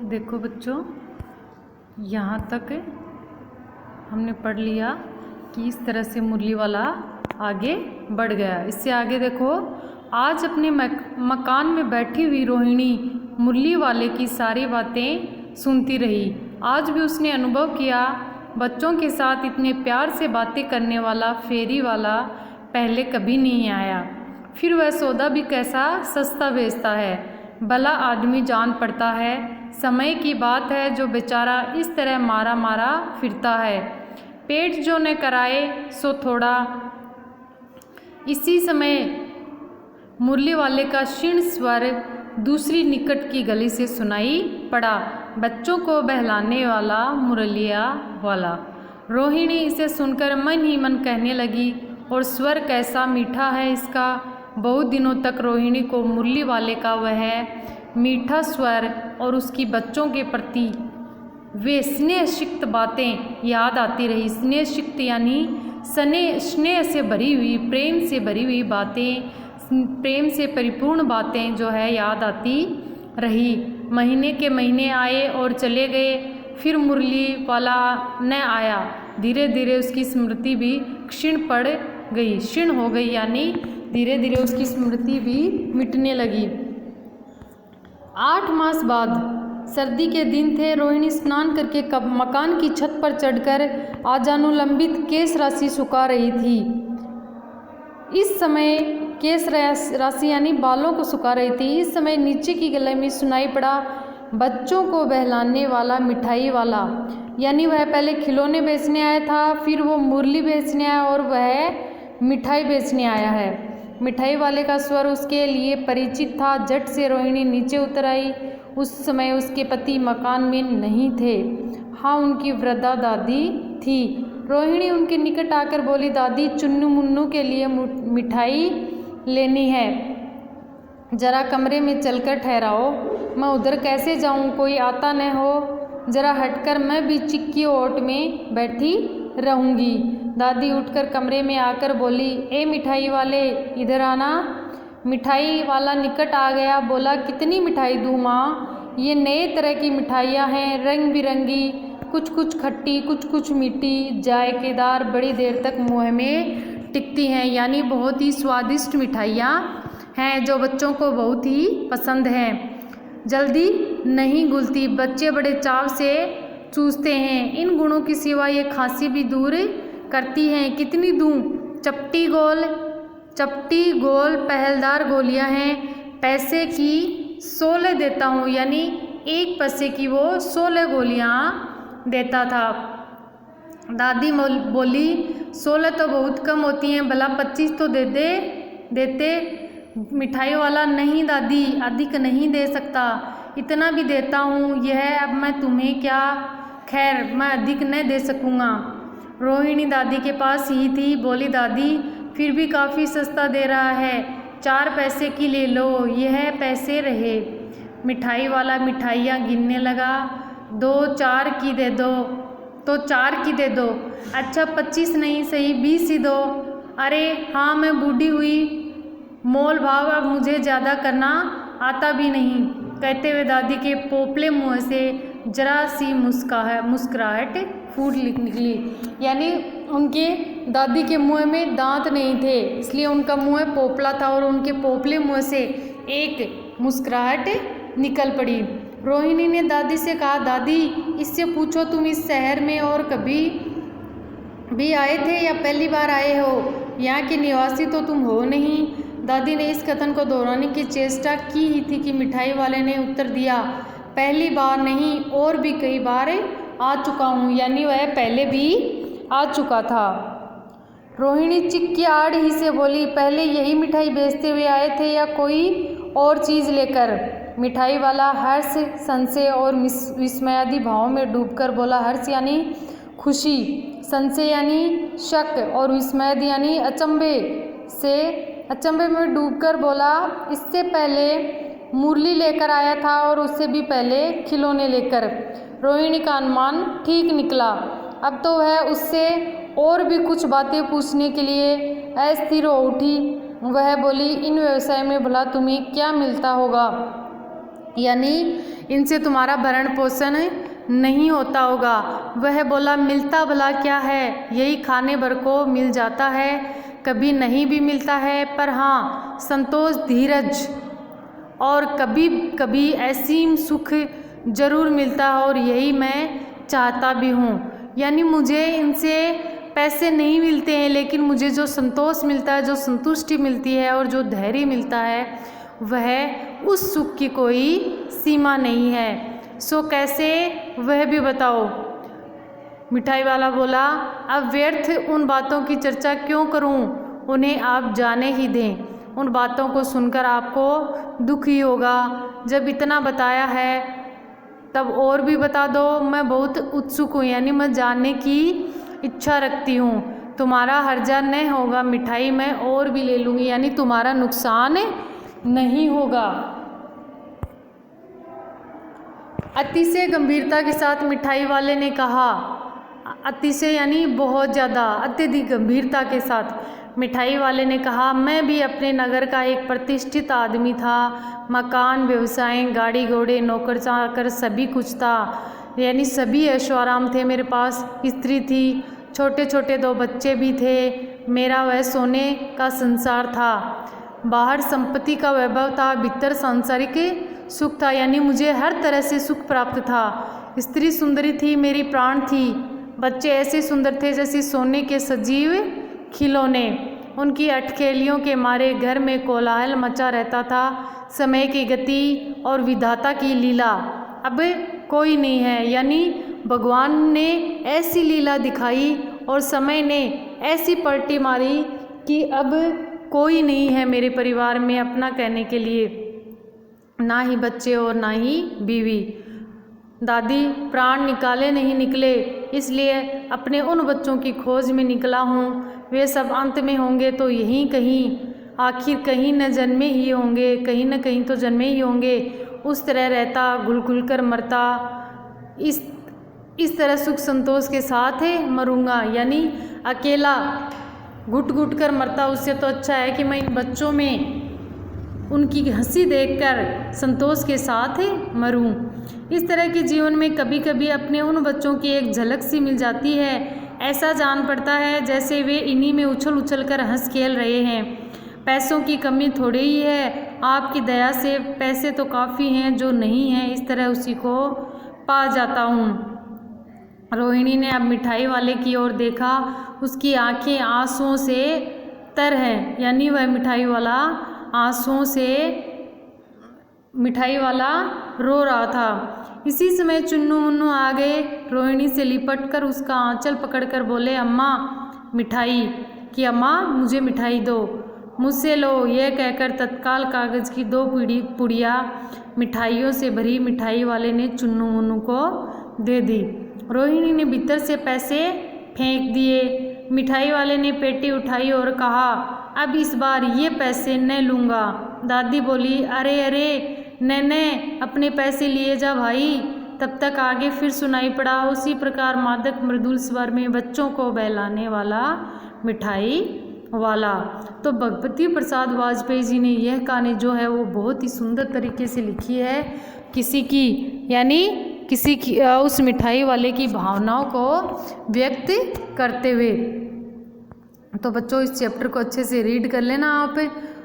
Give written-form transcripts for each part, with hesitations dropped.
देखो बच्चों, यहाँ तक हमने पढ़ लिया कि इस तरह से मुरली वाला आगे बढ़ गया। इससे आगे देखो, आज अपने मकान में बैठी हुई रोहिणी मुरली वाले की सारी बातें सुनती रही। आज भी उसने अनुभव किया, बच्चों के साथ इतने प्यार से बातें करने वाला फेरी वाला पहले कभी नहीं आया। फिर वह सौदा भी कैसा सस्ता बेचता है, भला आदमी जान पड़ता है। समय की बात है जो बेचारा इस तरह मारा मारा फिरता है। पेट जो न कराए सो थोड़ा। इसी समय मुरली वाले का क्षीण स्वर दूसरी निकट की गली से सुनाई पड़ा, बच्चों को बहलाने वाला मुरलिया वाला। रोहिणी इसे सुनकर मन ही मन कहने लगी, और स्वर कैसा मीठा है इसका। बहुत दिनों तक रोहिणी को मुरली वाले का वह मीठा स्वर और उसकी बच्चों के प्रति वे स्नेहसिक्त बातें याद आती रही। स्नेहसिक्त यानी स्नेह से भरी हुई, प्रेम से भरी हुई बातें, प्रेम से परिपूर्ण बातें जो है याद आती रही। महीने के महीने आए और चले गए, फिर मुरली वाला न आया। धीरे धीरे उसकी स्मृति भी क्षीण पड़ गई, क्षीण हो गई, यानी धीरे धीरे उसकी स्मृति भी मिटने लगी। 8 मास बाद सर्दी के दिन थे। रोहिणी स्नान करके मकान की छत पर चढ़कर आजानुलंबित केश राशि सुखा रही थी। इस समय केश राशि यानी बालों को सुखा रही थी। इस समय नीचे की गली में सुनाई पड़ा, बच्चों को बहलाने वाला मिठाई वाला। यानी वह पहले खिलौने बेचने आया था, फिर वो मुरली बेचने आया और वह मिठाई बेचने आया है। मिठाई वाले का स्वर उसके लिए परिचित था। झट से रोहिणी नीचे उतर आई। उस समय उसके पति मकान में नहीं थे। हाँ, उनकी वृद्धा दादी थी। रोहिणी उनके निकट आकर बोली, दादी, चुन्नू मुन्नू के लिए मिठाई लेनी है, जरा कमरे में चलकर ठहराओ। मैं उधर कैसे जाऊं, कोई आता न हो। जरा हटकर, मैं भी चिक्की ओट में बैठी रहूंगी। दादी उठकर कमरे में आकर बोली, ए मिठाई वाले, इधर आना। मिठाई वाला निकट आ गया, बोला, कितनी मिठाई दूँ माँ? ये नए तरह की मिठाइयाँ हैं, रंग बिरंगी, कुछ कुछ खट्टी, कुछ कुछ मीठी, जायकेदार, बड़ी देर तक मुँह में टिकती हैं। यानी बहुत ही स्वादिष्ट मिठाइयाँ हैं जो बच्चों को बहुत ही पसंद हैं। जल्दी नहीं घुलती, बच्चे बड़े चाव से चूसते हैं। इन गुणों की सिवा ये खांसी भी दूर करती हैं। कितनी दूँ? चपटी गोल पहलदार गोलियां हैं, पैसे की 16 देता हूँ। यानी 1 पैसे की वो 16 गोलियां देता था। दादी बोली, 16 तो बहुत कम होती हैं, भला 25 तो देते। मिठाई वाला, नहीं दादी, अधिक नहीं दे सकता, इतना भी देता हूँ। यह अब मैं तुम्हें क्या, खैर मैं अधिक न दे सकूँगा। रोहिणी दादी के पास ही थी। बोली, दादी, फिर भी काफ़ी सस्ता दे रहा है, 4 पैसे की ले लो, यह पैसे रहे। मिठाई वाला मिठाइयाँ गिनने लगा। 2 4 की दे दो, तो 4 की दे दो। अच्छा 25 नहीं सही, 20 ही दो। अरे हाँ, मैं बूढ़ी हुई, मोल भाव अब मुझे ज़्यादा करना आता भी नहीं। कहते हुए दादी के पोपले मुँह से जरा सी मुस्कुराहट फूट निकली। यानी उनके दादी के मुँह में दांत नहीं थे, इसलिए उनका मुँह पोपला था और उनके पोपले मुँह से एक मुस्कुराहट निकल पड़ी। रोहिणी ने दादी से कहा, दादी, इससे पूछो तुम इस शहर में और कभी भी आए थे या पहली बार आए हो? यहाँ के निवासी तो तुम हो नहीं। दादी ने इस कथन को दोहराने की चेष्टा की ही थी कि मिठाई वाले ने उत्तर दिया, पहली बार नहीं, और भी कई बार आ चुका हूँ। यानी वह पहले भी आ चुका था। रोहिणी चिक की आड़ ही से बोली, पहले यही मिठाई बेचते हुए आए थे या कोई और चीज़ लेकर? मिठाई वाला हर्ष, संशय और विस्मयादि भाव में डूबकर बोला। हर्ष यानी खुशी, संशय यानी शक और विस्मय यानी अचंभे में डूबकर बोला, इससे पहले मुरली लेकर आया था और उससे भी पहले खिलौने लेकर। रोहिणी का अनुमान ठीक निकला। अब तो वह उससे और भी कुछ बातें पूछने के लिए अस्थिर हो उठी। वह बोली, इन व्यवसाय में भला तुम्हें क्या मिलता होगा? यानी इनसे तुम्हारा भरण पोषण नहीं होता होगा। वह बोला, मिलता भला क्या है, यही खाने भर को मिल जाता है, कभी नहीं भी मिलता है, पर हाँ संतोष, धीरज और कभी कभी ऐसी सुख जरूर मिलता है, और यही मैं चाहता भी हूँ। यानी मुझे इनसे पैसे नहीं मिलते हैं, लेकिन मुझे जो संतोष मिलता है, जो संतुष्टि मिलती है और जो धैर्य मिलता है, वह उस सुख की कोई सीमा नहीं है। सो कैसे, वह भी बताओ। मिठाई वाला बोला, अब व्यर्थ उन बातों की चर्चा क्यों करूं, उन्हें आप जाने ही दें। उन बातों को सुनकर आपको दुख ही होगा। जब इतना बताया है तब और भी बता दो, मैं बहुत उत्सुक हूँ, यानी मैं जानने की इच्छा रखती हूँ। तुम्हारा हर्जा नहीं होगा, मिठाई मैं और भी ले लूँगी, यानी तुम्हारा नुकसान नहीं होगा। अतिशय गंभीरता के साथ मिठाई वाले ने कहा। अतिशय यानी बहुत ज़्यादा, अत्यधिक गंभीरता के साथ मिठाई वाले ने कहा, मैं भी अपने नगर का एक प्रतिष्ठित आदमी था। मकान, व्यवसाय, गाड़ी घोड़े, नौकर चाकर सभी कुछ था, यानी सभी ऐशो आराम थे मेरे पास। स्त्री थी, छोटे छोटे 2 बच्चे भी थे। मेरा वह सोने का संसार था। बाहर संपत्ति का वैभव था, भीतर सांसारिक सुख था, यानी मुझे हर तरह से सुख प्राप्त था। स्त्री सुंदरी थी, मेरी प्राण थी। बच्चे ऐसे सुंदर थे जैसे सोने के सजीव खिलौने। उनकी अटखेलियों के मारे घर में कोलाहल मचा रहता था। समय की गति और विधाता की लीला अब कोई नहीं है, यानी भगवान ने ऐसी लीला दिखाई और समय ने ऐसी पलटी मारी कि अब कोई नहीं है मेरे परिवार में अपना कहने के लिए, ना ही बच्चे और ना ही बीवी। दादी, प्राण निकाले नहीं निकले, इसलिए अपने उन बच्चों की खोज में निकला हूँ। वे सब अंत में होंगे तो यहीं कहीं, आखिर कहीं न जन्मे ही होंगे, कहीं न कहीं तो जन्मे ही होंगे। उस तरह रहता, घुल घुल कर मरता, इस तरह सुख संतोष के साथ मरूंगा, यानी अकेला घुट घुट कर मरता, उससे तो अच्छा है कि मैं इन बच्चों में उनकी हंसी देखकर संतोष के साथ मरूं। इस तरह के जीवन में कभी कभी अपने उन बच्चों की एक झलक सी मिल जाती है। ऐसा जान पड़ता है जैसे वे इन्हीं में उछल उछल कर हंस खेल रहे हैं। पैसों की कमी थोड़ी ही है, आपकी दया से पैसे तो काफ़ी हैं, जो नहीं है इस तरह उसी को पा जाता हूँ। रोहिणी ने अब मिठाई वाले की ओर देखा। उसकी आंखें आंसुओं से तर हैं, यानी वह मिठाई वाला आंसुओं से, मिठाई वाला रो रहा था। इसी समय चुन्नू मुन्नू आ गए। रोहिणी से लिपट कर उसका आंचल पकड़कर बोले, अम्मा मिठाई, कि अम्मा मुझे मिठाई दो, मुझसे लो। यह कहकर तत्काल कागज़ की 2 पुड़िया मिठाइयों से भरी मिठाई वाले ने चुन्नू मुन्नू को दे दी। रोहिणी ने भीतर से पैसे फेंक दिए। मिठाई वाले ने पेटी उठाई और कहा, अब इस बार ये पैसे न लूँगा। दादी बोली, अरे अरे न, अपने पैसे लिए जा भाई। तब तक आगे फिर सुनाई पड़ा उसी प्रकार मादक मृदुल स्वर में बच्चों को बहलाने वाला मिठाई वाला। तो भगवती प्रसाद वाजपेयी जी ने यह कहानी जो है वो बहुत ही सुंदर तरीके से लिखी है, किसी की, यानी किसी की उस मिठाई वाले की भावनाओं को व्यक्त करते हुए। तो बच्चों इस चैप्टर को अच्छे से रीड कर लेना आप,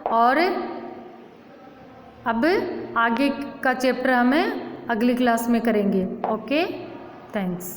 और अब आगे का चैप्टर हमें अगली क्लास में करेंगे। Okay, thanks.